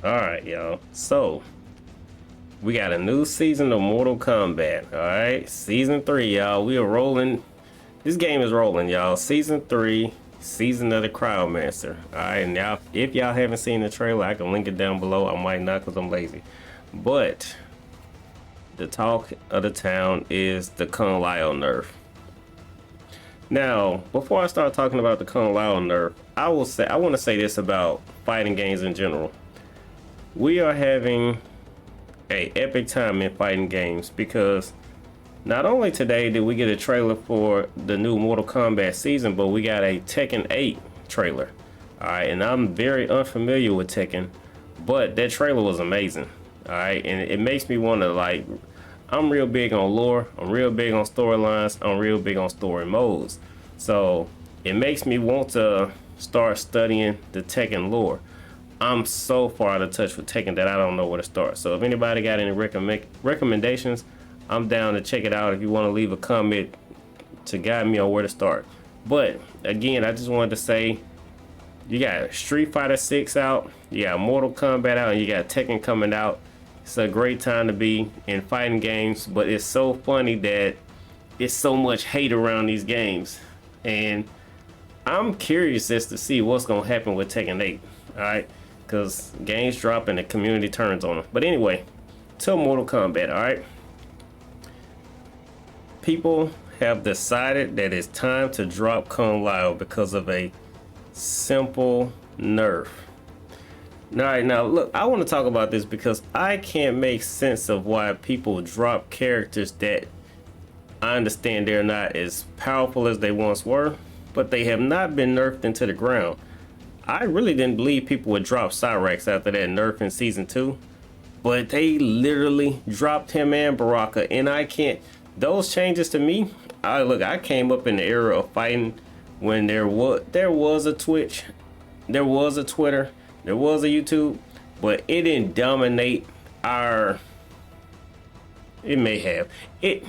Alright, y'all. So, we got a new season of Mortal Kombat. Alright, season 3, y'all. We are rolling. This game is rolling, y'all. Season 3, season of the Cryomancer. Alright, now, if y'all haven't seen the trailer, I can link it down below. I might not because I'm lazy. But, the talk of the town is the Kung Lao nerf. Now, before I start talking about the Kung Lao nerf, I want to say this about fighting games in general. We are having a epic time in fighting games because not only today did we get a trailer for the new Mortal Kombat season, but we got a Tekken 8 trailer. Alright, and I'm very unfamiliar with Tekken, but that trailer was amazing. Alright, and it makes me want to, like, I'm real big on lore, I'm real big on storylines, I'm real big on story modes. So it makes me want to start studying the Tekken lore. I'm so far out of touch with Tekken that I don't know where to start. So if anybody got any recommendations, I'm down to check it out. If you want to leave a comment to guide me on where to start. But again, I just wanted to say, you got Street Fighter 6 out, you got Mortal Kombat out, and you got Tekken coming out. It's a great time to be in fighting games, but it's so funny that it's so much hate around these games. And I'm curious as to see what's going to happen with Tekken 8. Alright, because games drop and the community turns on them. But anyway, to Mortal Kombat, alright? People have decided that it's time to drop Kung Lao because of a simple nerf. Alright, now look, I want to talk about this because I can't make sense of why people drop characters that I understand they're not as powerful as they once were, but they have not been nerfed into the ground. I really didn't believe people would drop Cyrax after that nerf in season 2, but they literally dropped him and Baraka, and I can't. Those changes to me, I came up in the era of fighting when there was a Twitch, there was a Twitter, there was a YouTube, but it didn't dominate our. It may have it.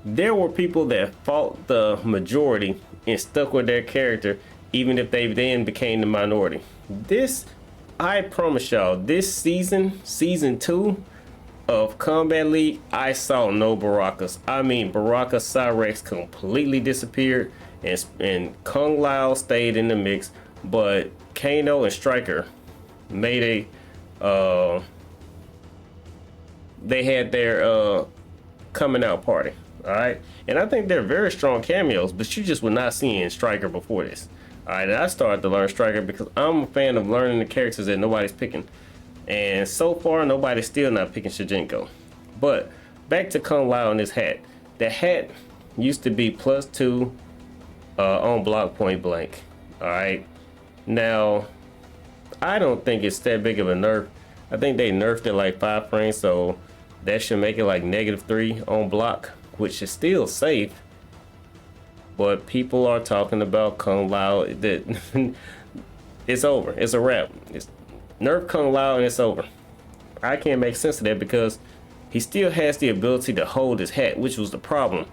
There were people that fought the majority and stuck with their character, even if they then became the minority. This, I promise y'all, this season 2 of Combat League, I saw no Barakas. I mean, Baraka Cyrex completely disappeared, and Kung Lao stayed in the mix, but Kano and Striker made they had their coming out party. Alright, and I think they're very strong cameos, but you just were not seeing Striker before this. Alright, and I started to learn Striker because I'm a fan of learning the characters that nobody's picking. And so far, nobody's still not picking Shijinko. But back to Kung Lao and his hat. The hat used to be +2 on block point blank. Alright, now I don't think it's that big of a nerf. I think they nerfed it like 5 frames, so that should make it like -3 on block, which is still safe. But people are talking about Kung Lao that it's over. It's a wrap. It's nerf Kung Lao and it's over. I can't make sense of that because he still has the ability to hold his hat, which was the problem.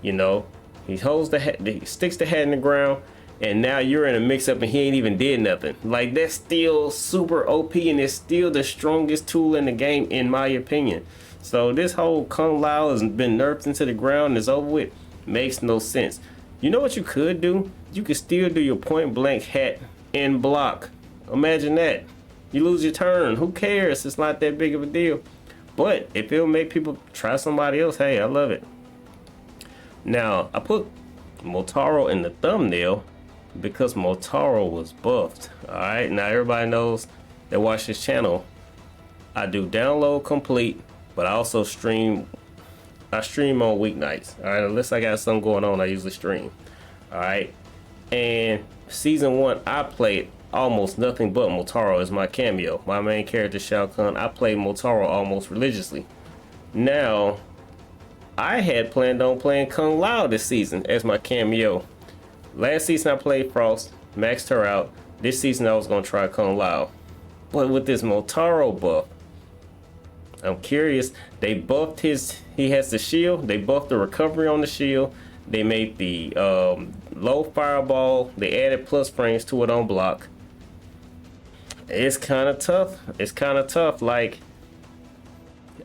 You know, he holds the hat, he sticks the hat in the ground, and now you're in a mix-up and he ain't even did nothing. Like, that's still super OP and it's still the strongest tool in the game, in my opinion. So this whole Kung Lao has been nerfed into the ground and is over with. Makes no sense. You know what you could do? You could still do your point blank hat and block. Imagine that. You lose your turn. Who cares? It's not that big of a deal. But if it'll make people try somebody else, hey, I love it. Now, I put Motaro in the thumbnail because Motaro was buffed. Alright, now everybody knows that watch this channel. I do download complete, but I also stream. I stream on weeknights. Alright, unless I got something going on, I usually stream. Alright, and season 1, I played almost nothing but Motaro as my cameo. My main character, Shao Kahn, I played Motaro almost religiously. Now, I had planned on playing Kung Lao this season as my cameo. Last season I played Frost, maxed her out. This season I was going to try Kung Lao. But with this Motaro buff, I'm curious. They buffed he has the shield. They buffed the recovery on the shield. They made the low fireball. They added plus frames to it on block. It's kind of tough. It's kind of tough. Like,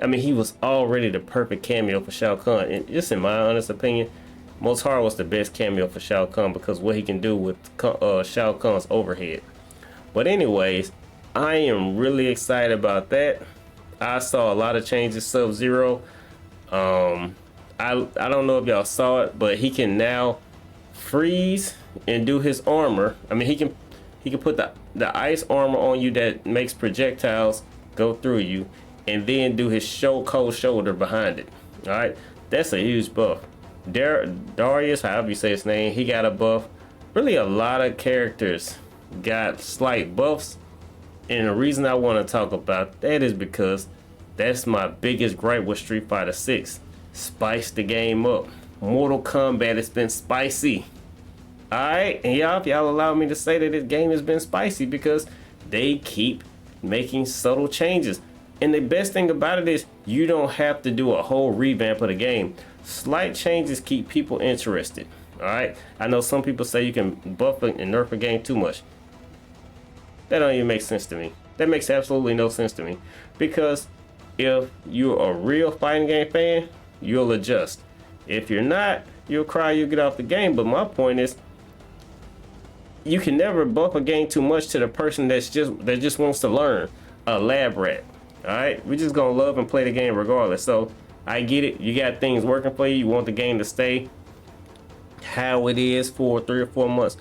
I mean, he was already the perfect cameo for Shao Kahn. And just in my honest opinion, Most Hard was the best cameo for Shao Kahn because what he can do with Shao Kahn's overhead. But anyways, I am really excited about that. I saw a lot of changes. Sub-Zero. I don't know if y'all saw it, but he can now freeze and do his armor. I mean, he can put the ice armor on you that makes projectiles go through you, and then do his cold shoulder behind it. All right, that's a huge buff. Darius, however you say his name, he got a buff. Really, a lot of characters got slight buffs, and the reason I want to talk about that is because that's my biggest gripe with Street Fighter 6. Spice the game up. Mortal Kombat has been spicy. Alright, and y'all, if y'all allow me to say that this game has been spicy because they keep making subtle changes. And the best thing about it is you don't have to do a whole revamp of the game. Slight changes keep people interested. Alright, I know some people say you can buff and nerf a game too much. That don't even make sense to me. That makes absolutely no sense to me. Because if you're a real fighting game fan, you'll adjust. If you're not, you'll cry, you'll get off the game. But my point is, you can never buff a game too much to the person that just wants to learn. A lab rat. Alright? We're just gonna love and play the game regardless. So I get it. You got things working for you. You want the game to stay how it is for 3 or 4 months.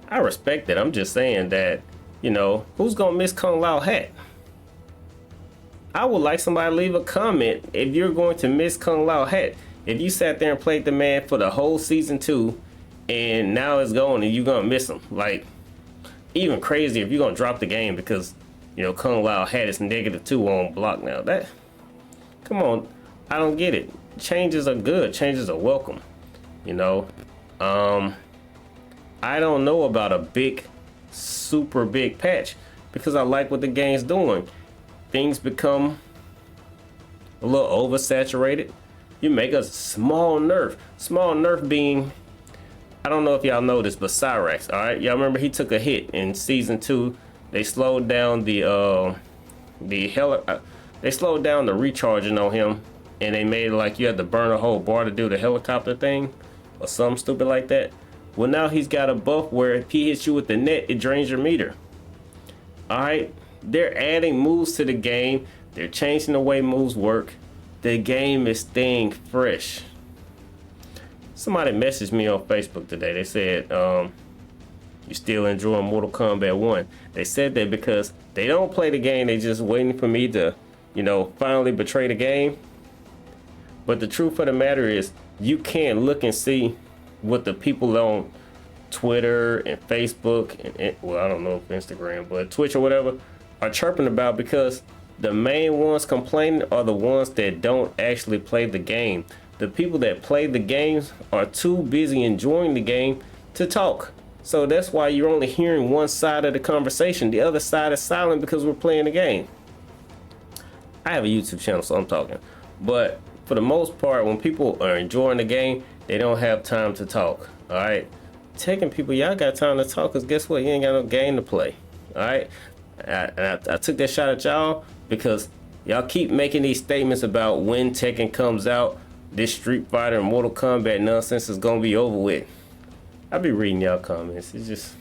I respect it. I'm just saying that, you know, who's gonna miss Kung Lao Hat? I would like somebody to leave a comment if you're going to miss Kung Lao Hat. If you sat there and played the man for the whole season 2 and now it's gone and you're gonna miss him. Like, even crazy if you're gonna drop the game because, you know, Kung Lao Hat is -2 on block now. That, come on, I don't get it. Changes are good. Changes are welcome. You know, I don't know about a big, super big patch because I like what the game's doing. Things become a little oversaturated. You make a small nerf being, I don't know if y'all know this, but Cyrax. All right, y'all remember he took a hit in season 2. They slowed down they slowed down the recharging on him, and they made it like you had to burn a whole bar to do the helicopter thing or something stupid like that. Well, now he's got a buff where if he hits you with the net, it drains your meter. All right, they're adding moves to the game. They're changing the way moves work. The game is staying fresh. Somebody messaged me on Facebook today. They said, you still enjoying Mortal Kombat 1. They said that because they don't play the game, they just waiting for me to, you know, finally betray the game. But the truth of the matter is, you can't look and see what the people on Twitter and Facebook and well, I don't know if Instagram, but Twitch or whatever are chirping about, because the main ones complaining are the ones that don't actually play the game. The people that play the games are too busy enjoying the game to talk. So that's why you're only hearing one side of the conversation. The other side is silent because we're playing the game. I have a YouTube channel, so I'm talking. But for the most part, when people are enjoying the game, they don't have time to talk. All right, Tekken people, y'all got time to talk, because guess what? You ain't got no game to play. All right, I took that shot at y'all because y'all keep making these statements about when Tekken comes out, this Street Fighter and Mortal Kombat nonsense is gonna be over with. I'll be reading y'all comments. It's just,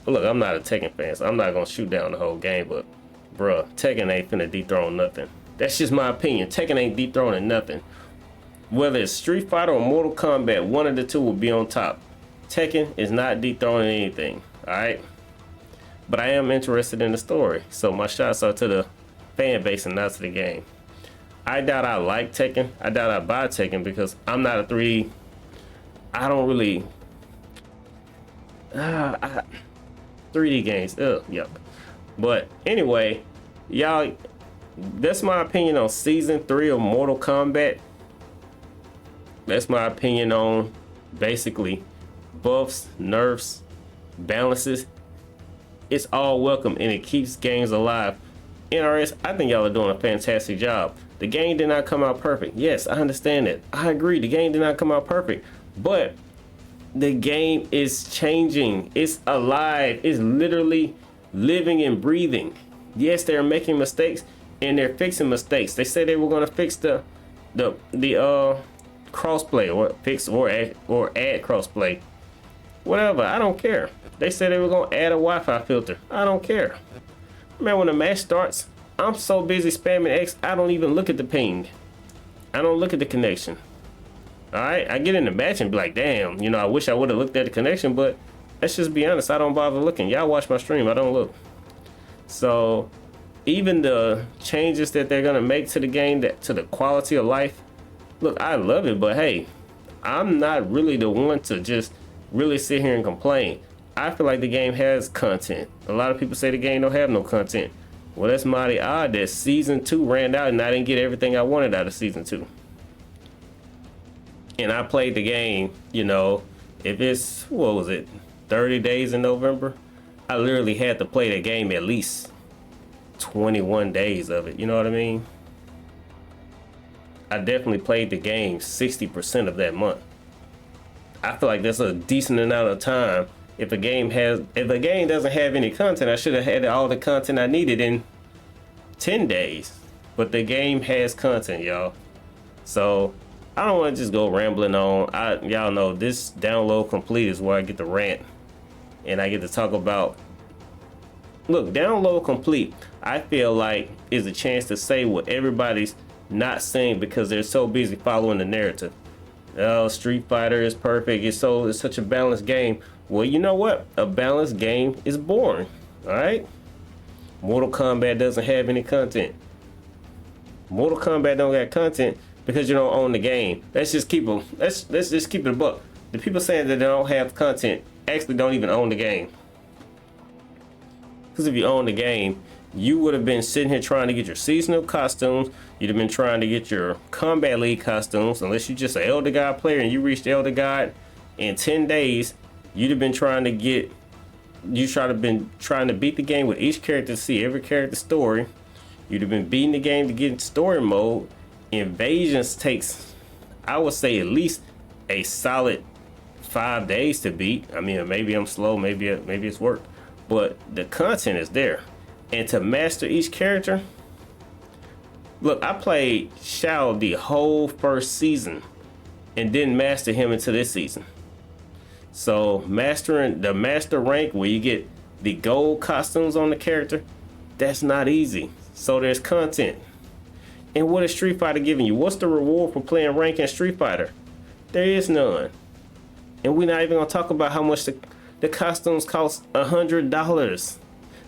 but look, I'm not a Tekken fan, so I'm not gonna shoot down the whole game. But bruh, Tekken ain't finna dethrone nothing. That's just my opinion. Tekken ain't dethroning nothing. Whether it's Street Fighter or Mortal Kombat, one of the two will be on top. Tekken is not dethroning anything. All right. But I am interested in the story, so my shots are to the fan base and not to the game. I doubt I like Tekken. I doubt I buy Tekken because I'm not a 3D. I don't really 3D games. Ugh, yuck. But anyway, y'all, that's my opinion on season 3 of Mortal Kombat. That's my opinion on basically buffs, nerfs, balances. It's all welcome and it keeps games alive. NRS, I think y'all are doing a fantastic job. The game did not come out perfect. Yes, I understand that. I agree, the game did not come out perfect. But The game is changing. It's alive. It's literally living and breathing. Yes, they're making mistakes and they're fixing mistakes. They said they were going to fix the crossplay, or fix or add crossplay. Whatever, I don't care. They said they were going to add a Wi-Fi filter. I don't care. Man, when the match starts, I'm so busy spamming X, I don't even look at the ping. I don't look at the connection. Alright, I get in the match and be like, damn, you know, I wish I would have looked at the connection, but let's just be honest, I don't bother looking. Y'all watch my stream, I don't look. So, even the changes that they're gonna make to the game, to the quality of life, look, I love it, but hey, I'm not really the one to just really sit here and complain. I feel like the game has content. A lot of people say the game don't have no content. Well, that's mighty odd that season 2 ran out and I didn't get everything I wanted out of season 2. And I played the game, you know, if it's, what was it, 30 days in November? I literally had to play the game at least 21 days of it, you know what I mean? I definitely played the game 60% of that month. I feel like that's a decent amount of time. If a game doesn't have any content, I should have had all the content I needed in 10 days. But the game has content, y'all. So I don't want to just go rambling on. Y'all know this download complete is where I get to rant and I get to talk about. Look, download complete, I feel like, is a chance to say what everybody's not saying because they're so busy following the narrative. Oh, Street Fighter is perfect. It's such a balanced game. Well, you know what? A balanced game is boring. All right. Mortal Kombat doesn't have any content. Mortal Kombat don't got content because you don't own the game. Let's just keep them. Let's just keep it a buck. The people saying that they don't have content actually don't even own the game. Because if you own the game, you would have been sitting here trying to get your seasonal costumes. You'd have been trying to get your Combat League costumes. Unless you're just an Elder God player and you reached Elder God in 10 days, you'd have been trying to beat the game with each character to see every character's story. You'd have been beating the game to get in story mode. Invasions takes, I would say, at least a solid 5 days to beat. I mean, maybe I'm slow, maybe it's work, but the content is there. And to master each character, look, I played Shao the whole first season and didn't master him until this season. So mastering the master rank where you get the gold costumes on the character, that's not easy. So there's content. And what is Street Fighter giving you? What's the reward for playing rank in Street Fighter? There is none. And we're not even gonna talk about how much the costumes cost $100.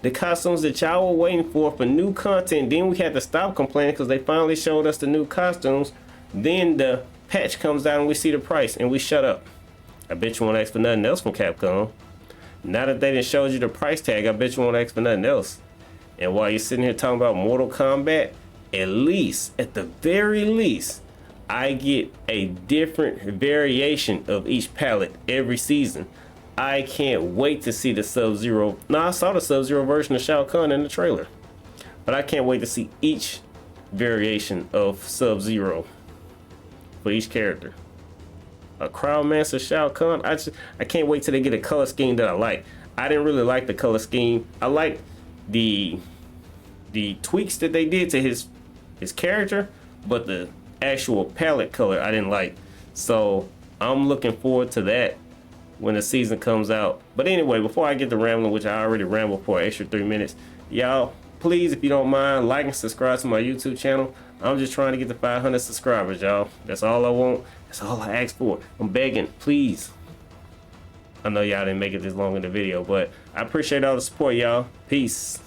The costumes that y'all were waiting for new content. Then we had to stop complaining because they finally showed us the new costumes. Then the patch comes out and we see the price and we shut up. I bet you won't ask for nothing else from Capcom. Now that they didn't show you the price tag, I bet you won't ask for nothing else. And while you're sitting here talking about Mortal Kombat, at the very least, I get a different variation of each palette every season. I can't wait to see the Sub-Zero. Now, I saw the Sub-Zero version of Shao Kahn in the trailer, but I can't wait to see each variation of Sub-Zero for each character. A Cryomancer Shao Kahn, I can't wait till they get a color scheme that I like. I didn't really like the color scheme. I like the tweaks that they did to his character, but the actual palette color I didn't like. So I'm looking forward to that when the season comes out. But anyway, before I get to rambling, which I already rambled for an extra 3 minutes, y'all, please, if you don't mind, like and subscribe to my YouTube channel. I'm just trying to get to 500 subscribers, y'all. That's all I want. That's all I ask for. I'm begging, please. I know y'all didn't make it this long in the video, but I appreciate all the support, y'all. Peace.